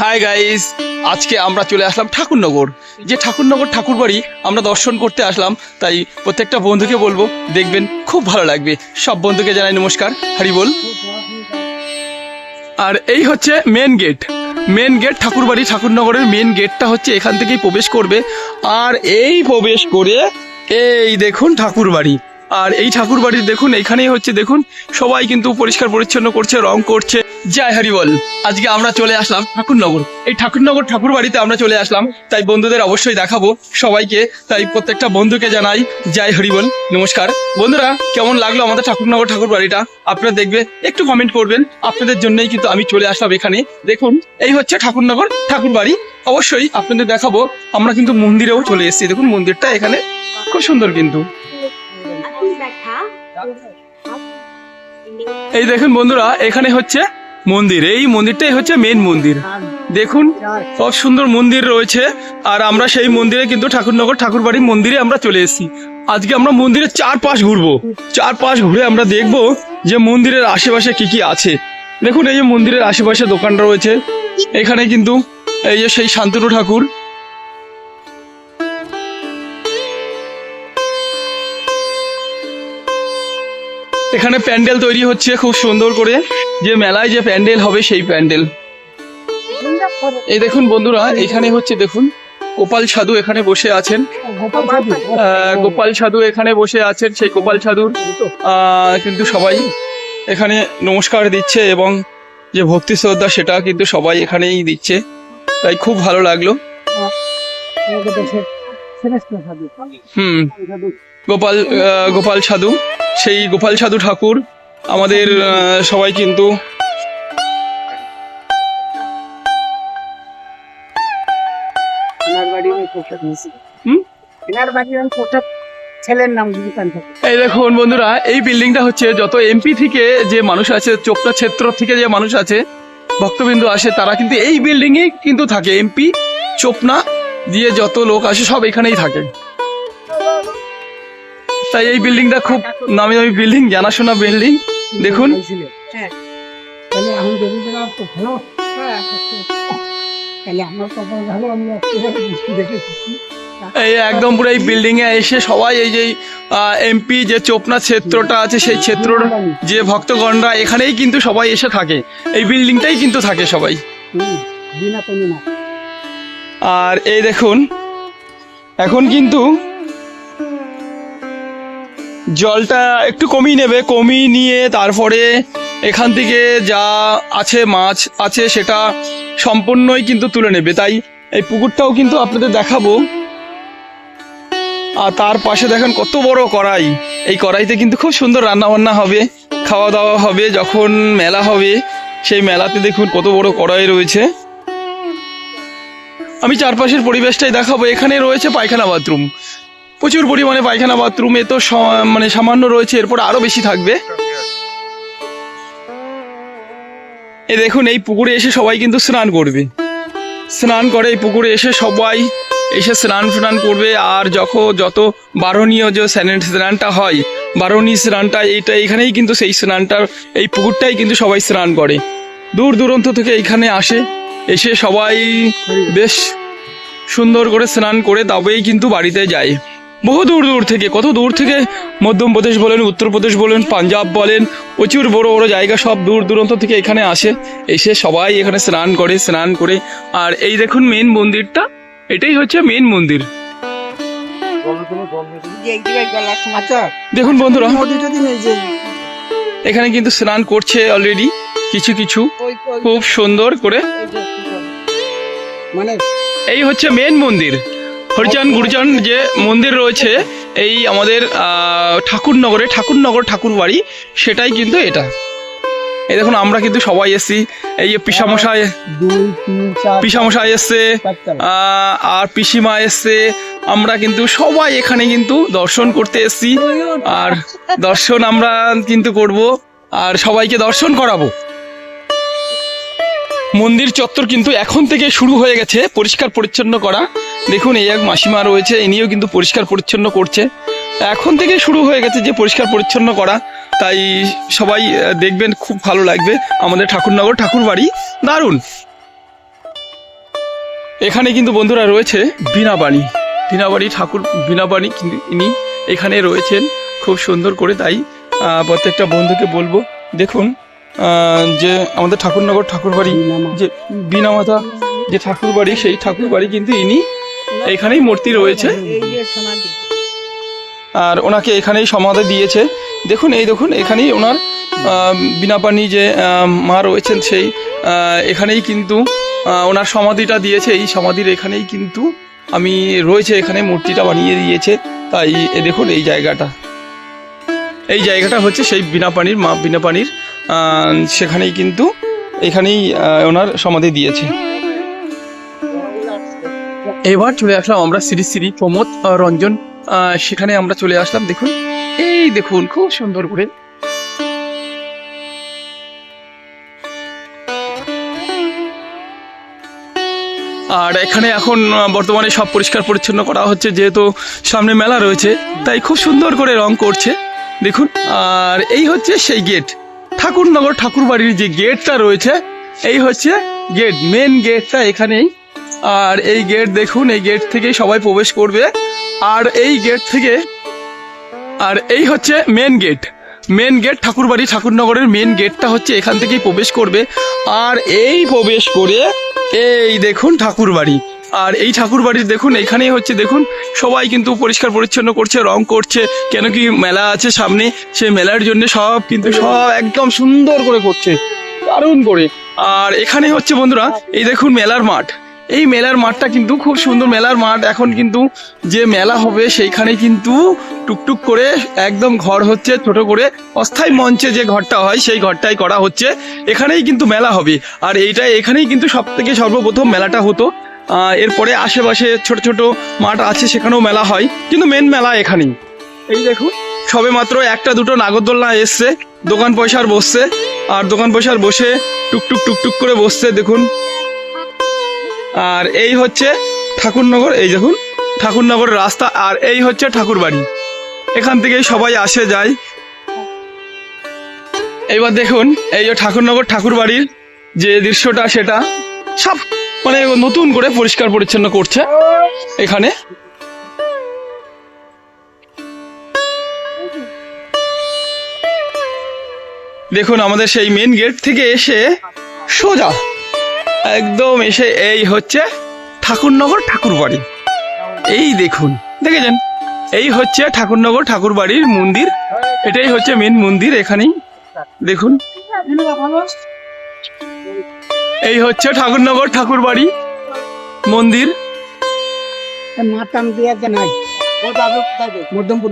Hi guys, আজকে আমরা চলে আসলাম ঠাকুরনগর। যে ঠাকুরনগর ঠাকুর বাড়ি আমরা দর্শন করতে আসলাম, তাই প্রত্যেকটা বন্ধুকে বলবো দেখবেন, খুব ভালো লাগবে। সব বন্ধুকে জানাই নমস্কার, হরি বল। আর এই হচ্ছে মেন গেট, ঠাকুর বাড়ি ঠাকুরনগরের মেন গেটটা হচ্ছে এখান থেকেই প্রবেশ করবে। আর এই প্রবেশ করে এই দেখুন ঠাকুর বাড়ি। আর এই ঠাকুর বাড়ির দেখুন এখানেই হচ্ছে দেখুন সবাই কিন্তু পরিষ্কার পরিচ্ছন্ন করছে, রং করছে। জয় হরি বল। আজকে আমরা চলে আসলাম ঠাকুরনগর, এই ঠাকুরনগর ঠাকুর বাড়িতে আমরা চলে আসলাম, তাই বন্ধুদের অবশ্যই দেখাবো সবাইকে। তাই প্রত্যেকটা বন্ধুকে জানাই জয় হরি বল, নমস্কার। বন্ধুরা, কেমন লাগলো আমাদের ঠাকুরনগর ঠাকুর বাড়িটা আপনারা দেখবে, একটু কমেন্ট করবেন। আপনাদের জন্যই কিন্তু আমি চলে আসলাম এখানে। দেখুন এই হচ্ছে ঠাকুরনগর ঠাকুর বাড়ি। অবশ্যই আপনাদের দেখাবো। আমরা কিন্তু মন্দিরেও চলে এসেছি, দেখুন মন্দিরটা এখানে খুব সুন্দর। কিন্তু এই দেখুন বন্ধুরা, এখানে হচ্ছে মন্দির, এই মন্দিরটাই হচ্ছে মেন মন্দির। দেখুন সব সুন্দর মন্দির রয়েছে। আর আমরা সেই মন্দিরে কিন্তু ঠাকুরনগর ঠাকুর বাড়ির মন্দিরে আমরা চলে এসেছি। আজকে আমরা মন্দিরের চারপাশ ঘুরবো, চারপাশ ঘুরে আমরা দেখবো যে মন্দিরের আশেপাশে কি কি আছে। দেখুন এই যে মন্দিরের আশেপাশে দোকান রয়েছে। এখানে কিন্তু এই যে সেই শান্তনু ঠাকুর। এখানে প্যান্ডেল তৈরি হচ্ছে খুব সুন্দর করে, যে মেলায় যে প্যান্ডেল হবে সেই প্যান্ডেল। এই দেখুন বন্ধুরা, এখানে হচ্ছে দেখুন গোপাল সাধু এখানে বসে আছেন। গোপাল সাধু এখানে বসে আছেন। সেই গোপাল সাধুর কিন্তু সবাই এখানে নমস্কার দিচ্ছে, এবং যে ভক্তি শ্রদ্ধা সেটা কিন্তু সবাই এখানেই দিচ্ছে। তাই খুব ভালো লাগলো। গোপাল সাধু, সেই গোপাল সাধু ঠাকুর আমাদের সবাই কিন্তু এই দেখুন বন্ধুরা, এই বিল্ডিংটা হচ্ছে যত এমপি থেকে যে মানুষ আছে, চোপড়া ক্ষেত্র থেকে যে মানুষ আছে, ভক্তবিন্দু আসে, তারা কিন্তু এই বিল্ডিং এ কিন্তু থাকে। এমপি চোপড়া দিয়ে যত লোক আসে সব এখানেই থাকে। তাই এই বিল্ডিংটা খুব নামি দামি বিল্ডিং, জানাশোনা বিল্ডিং। দেখুন এই একদম পুরো এই বিল্ডিং এ এসে সবাই এই যে এমপি যে চোপড়া ক্ষেত্রটা আছে, সেই ক্ষেত্রর যে ভক্তগণরা এখানেই কিন্তু সবাই এসে থাকে। এই বিল্ডিংটাই কিন্তু থাকে সবাই। আর এই দেখুন এখন কিন্তু জলটা একটু কমিয়ে নেবে, কমিয়ে নিয়ে তারপরে এখান থেকে যা আছে মাছ আছে সেটা সম্পূর্ণই কিন্তু তুলে নেবে। তাই এই পুকুরটাও কিন্তু আপনাদের দেখাবো। আর তার পাশে দেখেন কত বড় কড়াই, এই কড়াইতে কিন্তু খুব সুন্দর রান্না বান্না হবে, খাওয়া দাওয়া হবে। যখন মেলা হবে সেই মেলাতে দেখুন কত বড় কড়াই রয়েছে। আমি চারপাশের পরিবেশটাই দেখাবো। এখানে রয়েছে পায়খানা বাথরুম, প্রচুর পরিমাণে পায়খানা বাথরুম। এ তো মানে সামান্য রয়েছে, এরপর আরো বেশি থাকবে। এই দেখুন এই পুকুরে এসে সবাই কিন্তু স্নান করবে, স্নান করে এই পুকুরে এসে সবাই এসে স্নান করবে। আর যত বারণীয় যে স্নানটা হয়, বারণী স্নানটা এইটা এখানেই কিন্তু সেই স্নানটার এই পুকুরটাই কিন্তু সবাই স্নান করে। দূর দূরান্ত থেকে এইখানে আসে, এসে সবাই বেশ সুন্দর করে স্নান করে তবেই কিন্তু বাড়িতে যায়। বহু দূর দূর থেকে, কত দূর থেকে, মধ্যপ্রদেশ বলেন, উত্তরপ্রদেশ বলেন, পাঞ্জাব বলেন, প্রচুর বড় বড় জায়গা, সব দূর দূরান্ত থেকে এখানে আসে, এসে সবাই এখানে স্নান করে। আর এই দেখুন মেন মন্দিরটা, এটাই হচ্ছে মেন মন্দির। দেখুন বন্ধুরা, এখানে কিন্তু স্নান করছে অলরেডি কিছু কিছু, খুব সুন্দর করে। এই হচ্ছে মেন মন্দির, হরিচান গুরুচান যে মন্দির রয়েছে এই আমাদের ঠাকুরনগর ঠাকুর বাড়ি, সেটাই কিন্তু এটা। এই দেখুন আমরা কিন্তু সবাই এসছি, এই যে পিসামশাই এসছে, আর পিসিমা এসছে। আমরা কিন্তু সবাই এখানে কিন্তু দর্শন করতে এসছি। আর দর্শন আমরা কিন্তু করব, আর সবাইকে দর্শন করাবো। মন্দির চত্বর কিন্তু এখন থেকে শুরু হয়ে গেছে পরিষ্কার পরিচ্ছন্ন করা। দেখুন এই এক মাসিমা রয়েছে, ইনিও কিন্তু পরিষ্কার পরিচ্ছন্ন করছে। এখন থেকে শুরু হয়ে গেছে যে পরিষ্কার পরিচ্ছন্ন করা। তাই সবাই দেখবেন, খুব ভালো লাগবে। আমাদের ঠাকুরনগর ঠাকুর বাড়ি দারুণ। এখানে কিন্তু বন্ধুরা রয়েছে বীণাপাণি। বীণাপাণি ঠাকুর, বীণাপাণি ইনি এখানে রয়েছেন খুব সুন্দর করে। তাই প্রত্যেকটা বন্ধুকে বলবো, দেখুন যে আমাদের ঠাকুরনগর ঠাকুরবাড়ি যে বীণামাতা যে ঠাকুরবাড়ি, সেই ঠাকুরবাড়ি কিন্তু ইনি এইখানেই মূর্তি রয়েছে আর ওনাকে এখানেই সমাধি দিয়েছে। দেখুন এই দেখুন এখানেই ওনার বীণাপাণি যে মা রয়েছেন সেই এখানেই কিন্তু ওনার সমাধিটা দিয়েছে। এই সমাধির এখানেই কিন্তু আমি রয়েছে, এখানে মূর্তিটা বানিয়ে দিয়েছে। তাই দেখুন এই জায়গাটা হচ্ছে সেই বীণাপাণির মা বীণাপাণির, সেখানেই কিন্তু এখানেই ওনার সমাধি দিয়েছে। এবার চলে আসলাম আমরা শ্রী শ্রী প্রমোদ রঞ্জন, সেখানে আমরা চলে আসলাম। দেখুন এই দেখুন খুব সুন্দর করে আর এখানে এখন বর্তমানে সব পরিষ্কার পরিচ্ছন্ন করা হচ্ছে, যেহেতু সামনে মেলা রয়েছে তাই খুব সুন্দর করে রং করছে দেখুন। আর এই হচ্ছে সেই গেট, ঠাকুরনগর ঠাকুরবাড়ির যে গেটটা রয়েছে, এই হচ্ছে গেট, মেন গেটটা এখানেই। আর এই গেট দেখুন, এই গেট থেকেই সবাই প্রবেশ করবে। আর এই গেট থেকে, আর এই হচ্ছে মেন গেট ঠাকুরবাড়ি ঠাকুরনগরের মেন গেটটা হচ্ছে এখান থেকেই প্রবেশ করবে। আর এই প্রবেশ করে এই দেখুন ঠাকুরবাড়ি। আর এই ঠাকুরবাড়ির দেখুন এখানেই হচ্ছে, দেখুন সবাই কিন্তু পরিষ্কার পরিচ্ছন্ন করছে, রং করছে, কেন কি মেলা আছে সামনে, সেই মেলার জন্য সব কিন্তু সব একদম সুন্দর করে করছে, দারুণ করে। আর এখানে হচ্ছে বন্ধুরা এই দেখুন মেলার মাঠ, এই মেলার মাঠটা কিন্তু খুব সুন্দর মেলার মাঠ। এখন কিন্তু যে মেলা হবে সেইখানে কিন্তু টুকটুক করে একদম ঘর হচ্ছে, ছোট করে অস্থায়ী মঞ্চে যে ঘরটা হয় সেই ঘরটাই করা হচ্ছে, এখানেই কিন্তু মেলা হবে। আর এখানেই কিন্তু সব থেকে সর্বপ্রথম মেলাটা হতো। এরপরে আশেপাশে ছোট ছোট মাঠ আছে, সেখানেও মেলা হয়, কিন্তু মেন মেলা এখানেই। এই দেখুন সবে মাত্র একটা দুটো নাগরদোলনা এসছে, দোকান পয়সার বসছে, আর দোকান পয়সার বসে টুকটুক টুকটুক করে বসছে দেখুন। আর এই হচ্ছে ঠাকুরনগর, এই দেখুন ঠাকুরনগর রাস্তা, আর এই হচ্ছে ঠাকুরবাড়ি, এখান থেকেই সবাই আসে যায়। এইবার দেখুন এই যে ঠাকুরনগর ঠাকুরবাড়ির যে দৃশ্যটা, সেটা সব মানে নতুন করে পরিষ্কার পরিচ্ছন্ন করছে এখানে। দেখুন আমাদের সেই মেন গেট থেকে এসে সোজা একদম এসে এই হচ্ছে ঠাকুরনগর ঠাকুরবাড়ি। এই দেখুন দেখেছেন, এই হচ্ছে ঠাকুরনগর ঠাকুরবাড়ির মন্দির, এটাই হচ্ছে মেন মন্দির। এখানেই দেখুন এই হচ্ছে ঠাকুরনগর ঠাকুরবাড়ি মন্দির। মধ্যমপুর